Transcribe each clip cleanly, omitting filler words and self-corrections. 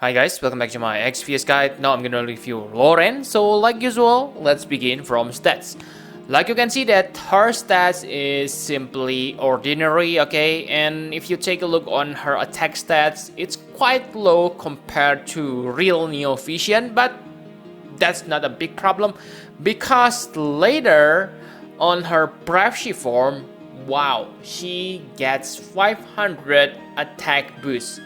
Hi guys, welcome back to my XPS guide. Now I'm gonna review Loren. So like usual, let's begin from stats. Like you can see that her stats is simply ordinary, okay? And if you take a look on her attack stats, it's quite low compared to real Neophisian, but that's not a big problem because later on her Brave form, wow, she gets 500 attack boost.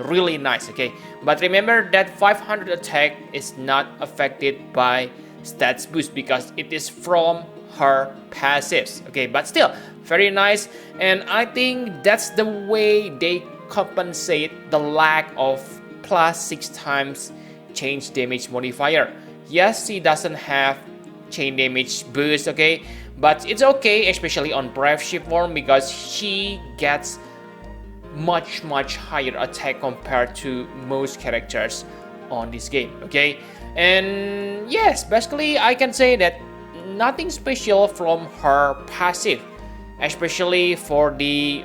Really nice, okay? But remember that 500 attack is not affected by stats boost because it is from her passives, okay? But still, very nice, and I think that's the way they compensate the lack of plus 6 times change damage modifier. Yes, she doesn't have chain damage boost, okay? But it's okay, especially on Brave form because she gets much higher attack compared to most characters on this game, okay? And yes, basically I can say that nothing special from her passive, especially for the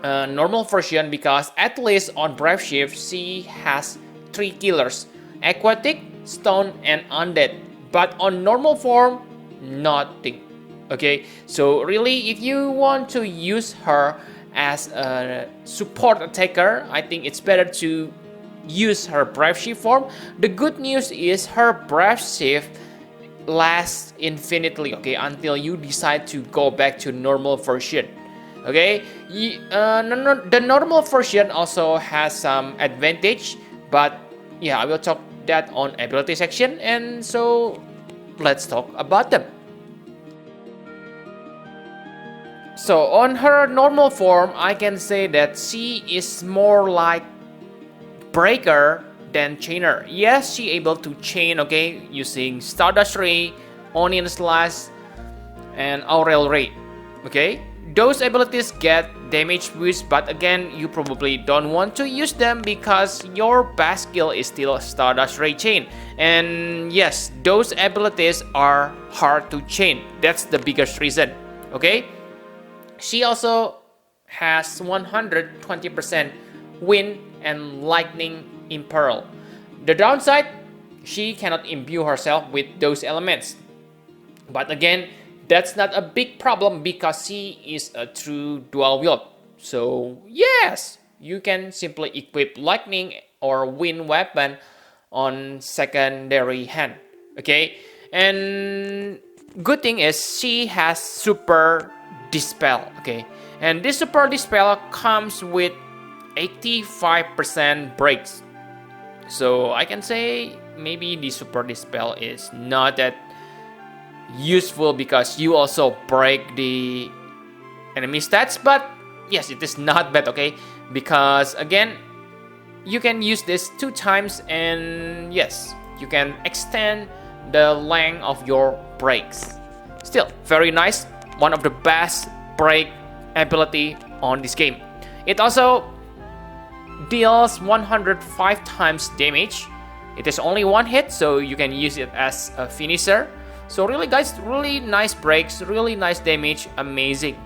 normal version, because at least on Brave she has 3 killers: aquatic, stone, and undead. But on normal form, nothing, okay? So really, if you want to use her as a support attacker, I think it's better to use her Brave form. The good news is her Brave lasts infinitely, okay, until you decide to go back to normal version, okay? The normal version also has some advantage, but yeah, I will talk that on ability section, and so let's talk about them. So on her normal form, I can say that she is more like breaker than chainer. Yes, she able to chain, okay, using Stardust Ray, Onion Slash, and Aurel Ray, okay? Those abilities get damage boost, but again, you probably don't want to use them because your best skill is still Stardust Ray chain. And yes, those abilities are hard to chain. That's the biggest reason, okay? She also has 120% wind and lightning imperil. The downside, she cannot imbue herself with those elements. But again, that's not a big problem because she is a true dual wield. So yes, you can simply equip lightning or wind weapon on secondary hand, okay? And good thing is she has super dispel, okay? And this super dispel comes with 85% breaks. So I can say maybe the super dispel is not that useful because you also break the enemy stats, but yes, it is not bad, okay? Because again, you can use this 2 times, and yes, you can extend the length of your breaks. Still very nice, one of the best break ability on this game. It also deals 105 times damage. It is only 1 hit, so you can use it as a finisher. So really guys, really nice breaks, really nice damage, amazing.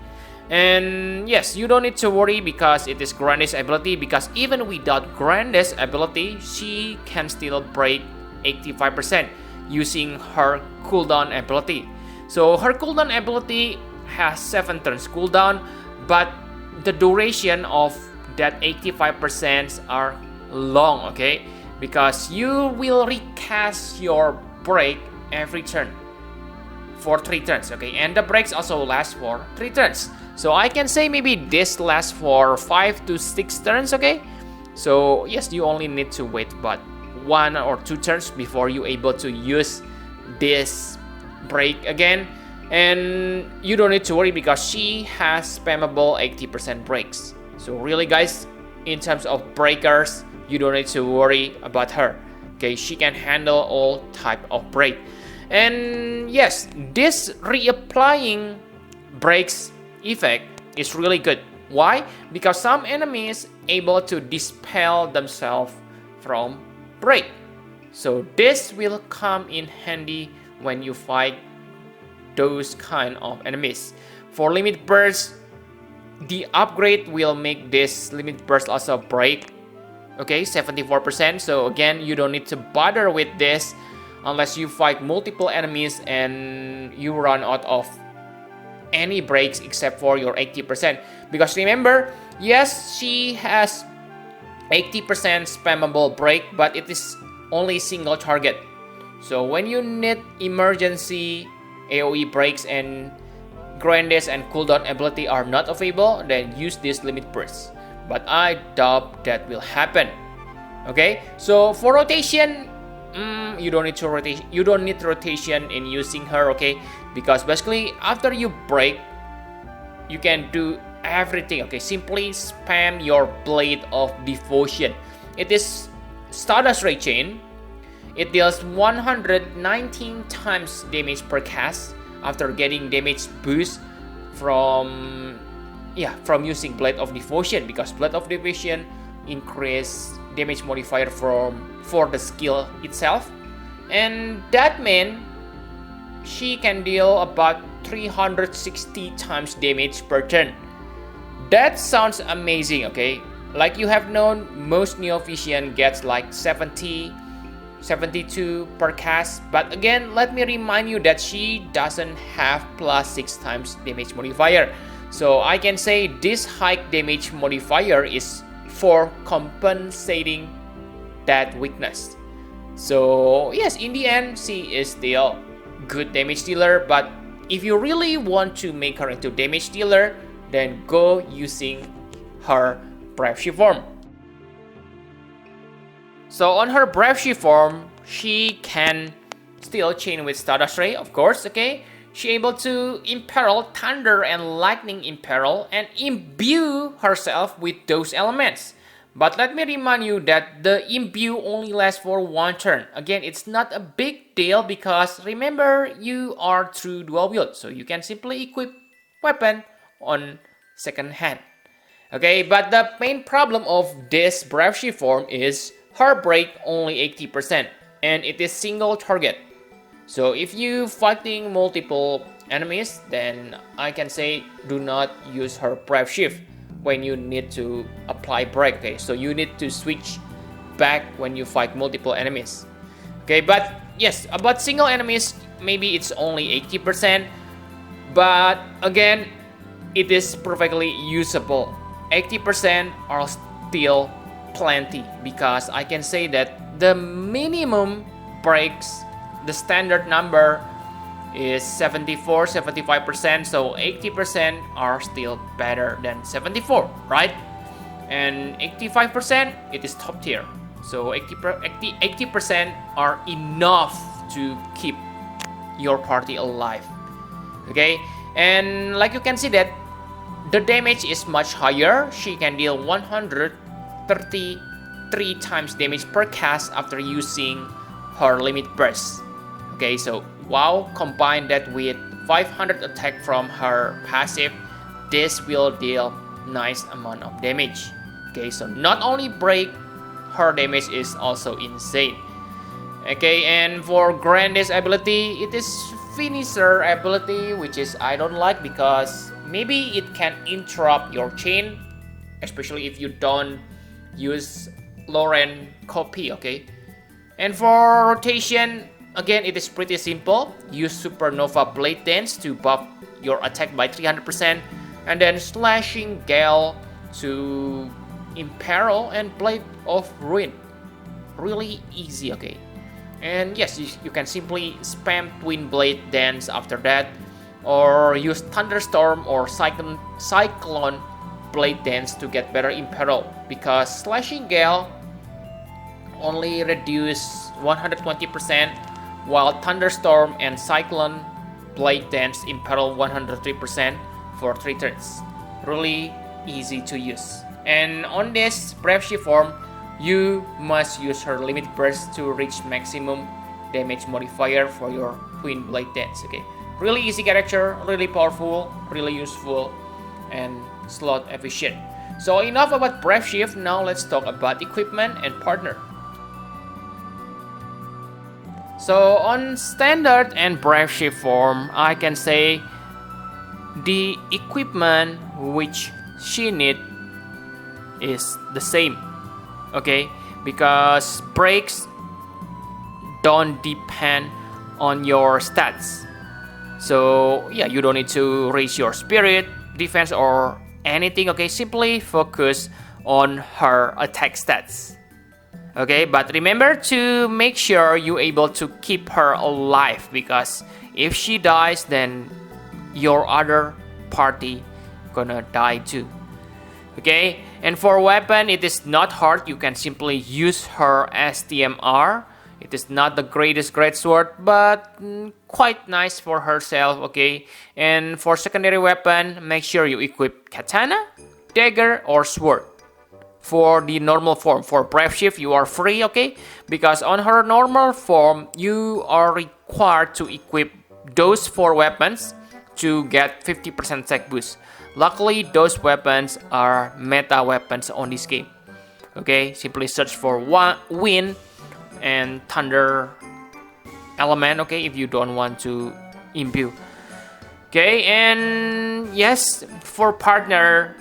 And yes, you don't need to worry because it is Grandest ability, because even without Grandest ability, she can still break 85% using her cooldown ability. So her cooldown ability has 7 turns cooldown, but the duration of that 85% are long, okay? Because you will recast your break every turn for 3 turns, okay? And the breaks also last for 3 turns. So I can say maybe this lasts for 5 to 6 turns, okay? So yes, you only need to wait about 1 or 2 turns before you able to use this break again. And you don't need to worry because she has spammable 80% breaks. So really guys, in terms of breakers, you don't need to worry about her, okay? She can handle all type of break. And yes, this reapplying breaks effect is really good. Why? Because some enemies able to dispel themselves from break. So this will come in handy when you fight those kind of enemies. For limit burst, the upgrade will make this limit burst also break Okay, 74%. So again, you don't need to bother with this unless you fight multiple enemies and you run out of any breaks except for your 80%. Because remember, yes, she has 80% spammable break, but it is only single target. So when you need emergency AoE breaks and Grandes and cooldown ability are not available, then use this limit burst. But I doubt that will happen. Okay, so for rotation, you don't need to rotate. You don't need rotation in using her. Okay, because basically after you break, you can do everything. Okay, simply spam your Blade of Devotion. It is Stardust Ray Chain. It deals 119 times damage per cast after getting damage boost from using Blade of Devotion, because Blade of Devotion increase damage modifier for the skill itself, and that means she can deal about 360 times damage per turn. That sounds amazing, okay? Like you have known, most Neophisian gets like 70, 72 per cast, but again, let me remind you that she doesn't have plus 6 times damage modifier. So I can say this high damage modifier is for compensating that weakness. So yes, in the end, she is still good damage dealer, but if you really want to make her into damage dealer, then go using her Brave Shift form. So on her Brave Shift form, she can still chain with Stardust Ray, of course, okay? She able to imperil Thunder and Lightning Imperil and imbue herself with those elements. But let me remind you that the imbue only lasts for one turn. Again, it's not a big deal because remember, you are through dual wield, so you can simply equip weapon on second hand. Okay, but the main problem of this Brave Shift form is her break only 80% and it is single target. So if you fighting multiple enemies, then I can say do not use her Brave Shift when you need to apply break. Okay, so you need to switch back when you fight multiple enemies. Okay, but yes, about single enemies, maybe it's only 80%, but again, it is perfectly usable. 80% are still plenty because I can say that the minimum breaks, the standard number is 74-75%, so 80% are still better than 74, right? And 85%, it is top tier, so 80% are enough to keep your party alive. Okay, and like you can see that the damage is much higher. She can deal 133 times damage per cast after using her limit burst. Okay, so wow, combine that with 500 attack from her passive, this will deal nice amount of damage. Okay, so not only break, her damage is also insane. Okay, and for Grande's ability, it is finisher ability, which is I don't like because maybe it can interrupt your chain, especially if you don't use Loren copy. Okay, and for rotation, again, it is pretty simple. Use Supernova Blade Dance to buff your attack by 300%, and then Slashing Gale to imperil and Blade of Ruin. Really easy, okay? And yes, you can simply spam Twin Blade Dance after that, or use Thunderstorm or Cyclone Blade Dance to get better imperil, because Slashing Gale only reduce 120%, while Thunderstorm and Cyclone Blade Dance imperil 103% for 3 turns. Really easy to use. And on this Brave Shift form, you must use her limit burst to reach maximum damage modifier for your Twin Blade Dance. Okay, really easy character, really powerful, really useful, and slot efficient. So enough about Brave Shift. Now let's talk about equipment and partner. So on standard and Brave Shift form, I can say the equipment which she need is the same. okay, because breaks don't depend on your stats. So yeah, you don't need to raise your spirit, defense, or anything, okay? Simply focus on her attack stats. Okay, but remember to make sure you're able to keep her alive, because if she dies, then your other party gonna die too. Okay, and for weapon, it is not hard. You can simply use her STMR. It is not the greatest greatsword, but quite nice for herself, okay? And for secondary weapon, make sure you equip katana, dagger, or sword. For the normal form, for Brave Shift, you are free, okay? Because on her normal form, you are required to equip those 4 weapons to get 50% attack boost. Luckily, those weapons are meta weapons on this game. Okay, simply search for wind and thunder element, okay, if you don't want to imbue. Okay, and yes, for partner,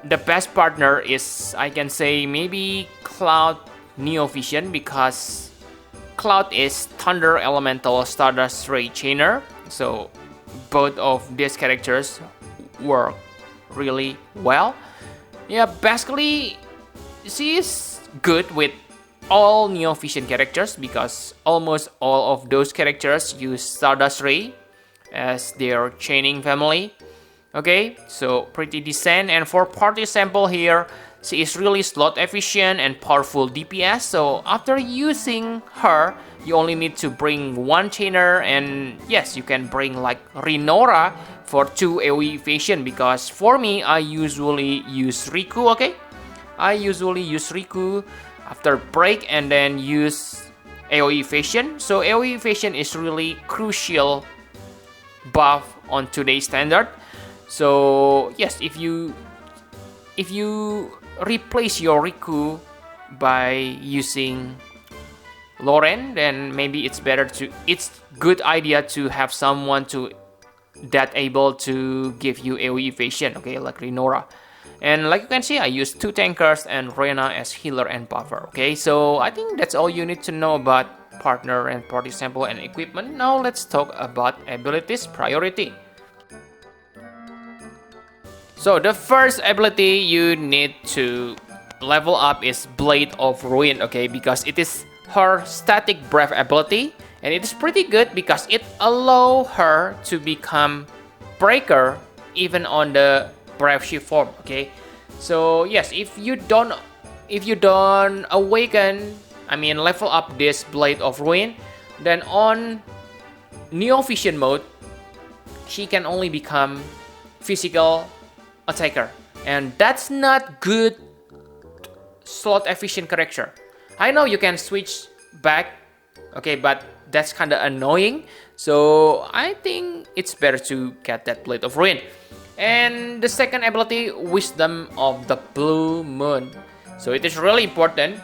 the best partner is, I can say, maybe Cloud Neo Vision, because Cloud is Thunder Elemental Stardust Ray Chainer. So both of these characters work really well. Yeah, basically she is good with all Neo Vision characters, because almost all of those characters use Stardust Ray as their chaining family. Okay, so pretty decent. And for party sample here, she is really slot efficient and powerful DPS. So after using her, you only need to bring 1 chainer, and yes, you can bring like Renora for 2 AoE evasion, because for me, I usually use Riku, okay? I usually use Riku after break and then use AoE evasion. So AoE evasion is really crucial buff on today's standard. So yes, if you replace your Riku by using Loren, then maybe it's good idea to have someone that able to give you AoE evasion, okay, like Renora. And like you can see, I use 2 tankers and Rena as healer and buffer. Okay, so I think that's all you need to know about partner and party sample and equipment. Now let's talk about abilities priority. So the first ability you need to level up is Blade of Ruin, okay, because it is her static breath ability, and it is pretty good because it allows her to become breaker even on the Brave Shift form, okay. So yes, if you don't awaken, I mean level up this Blade of Ruin, then on Neo Vision mode, she can only become physical attacker, and that's not good slot efficient character. I know you can switch back, okay, but that's kind of annoying. So I think it's better to get that Blade of Ruin. And the second ability, Wisdom of the Blue Moon. So it is really important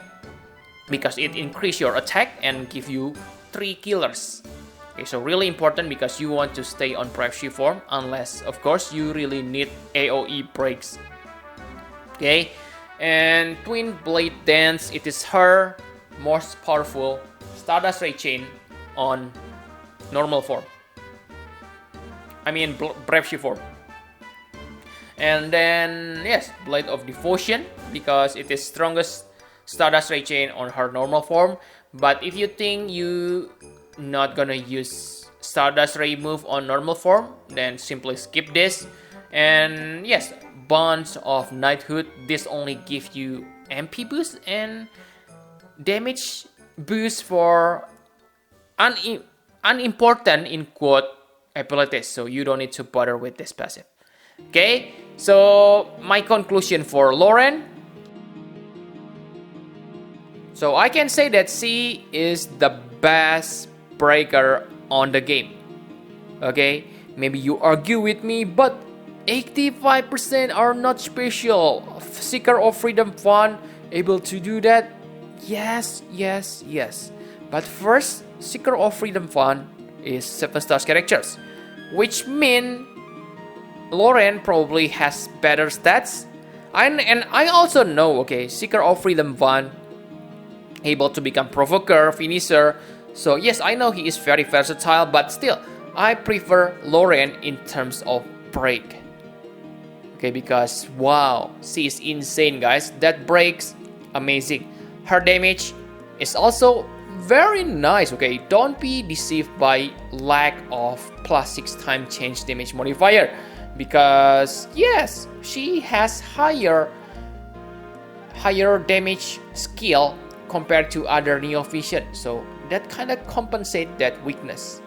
because it increases your attack and give you 3 killers. Okay, so really important because you want to stay on Brave Shift form, unless of course you really need AoE breaks. Okay, and Twin Blade Dance, it is her most powerful Stardust Ray Chain on normal form. I mean Brave Shift form. And then yes, Blade of Devotion, because it is strongest Stardust Ray Chain on her normal form. But if you think you not gonna use Stardust Ray move on normal form, then simply skip this. And yes, Bonds of Knighthood, this only gives you MP boost and damage boost for unimportant in quote abilities, so you don't need to bother with this passive. Okay, so my conclusion for Loren. So I can say that she is the best breaker on the game. Okay, maybe you argue with me, but 85% are not special. Seeker of Freedom Fun able to do that? Yes. But first, Seeker of Freedom Fun is 7-star characters, which mean Loren probably has better stats. And I also know, okay, Seeker of Freedom Fun able to become provoker, finisher. So yes, I know he is very versatile, but still, I prefer Loren in terms of break. Okay, because wow, she is insane, guys. That breaks amazing. Her damage is also very nice. Okay, don't be deceived by lack of +6 time change damage modifier, because yes, she has higher damage skill compared to other Neo Vision, so that kind of compensate that weakness.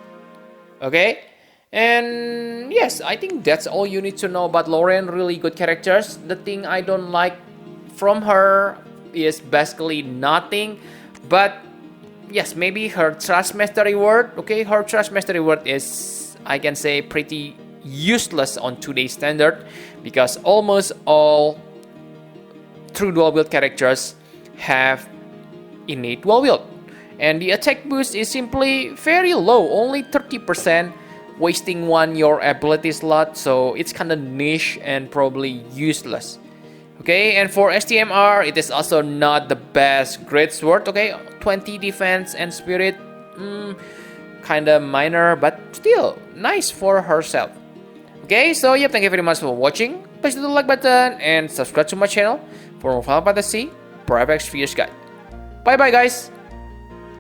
Okay, and yes, I think that's all you need to know about Loren. Really good characters. The thing I don't like from her is basically nothing, but yes, maybe her Trust Mastery word. Okay, her Trust Mastery word is, I can say, pretty useless on today's standard, because almost all true dual wield characters have innate dual wield, and the attack boost is simply very low, only 30%, wasting your ability slot, so it's kind of niche and probably useless. Okay, and for STMR, it is also not the best great sword. Okay, 20 defense and spirit, kind of minor, but still nice for herself. Okay, so yeah, thank you very much for watching. Please hit the like button and subscribe to my channel for more Final Fantasy Private Spheres guide. Bye bye, guys.